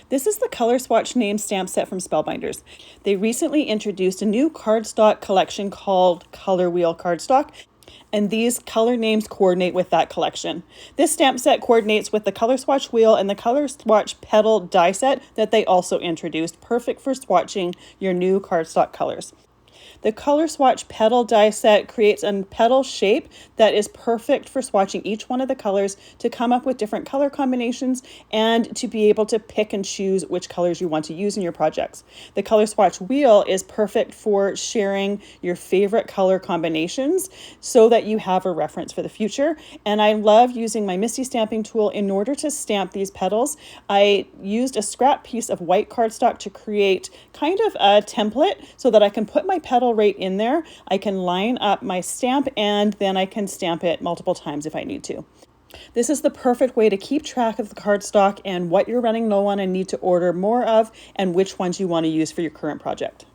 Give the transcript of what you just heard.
This is the Color Swatch name stamp set from Spellbinders. They recently introduced a new cardstock collection called Colorwheel cardstock, and these color names coordinate with that collection. This stamp set coordinates with the Color Swatch wheel and the Color Swatch petal die set that they also introduced, perfect for swatching your new cardstock colors. The Color Swatch petal die set creates a petal shape that is perfect for swatching each one of the colors to come up with different color combinations and to be able to pick and choose which colors you want to use in your projects. The Color Swatch wheel is perfect for sharing your favorite color combinations so that you have a reference for the future. And I love using my Misty stamping tool in order to stamp these petals. I used a scrap piece of white cardstock to create kind of a template so that I can put my petal right in there. I can line up my stamp and then I can stamp it multiple times if I need to. This is the perfect way to keep track of the cardstock and what you're running low on and need to order more of and which ones you want to use for your current project.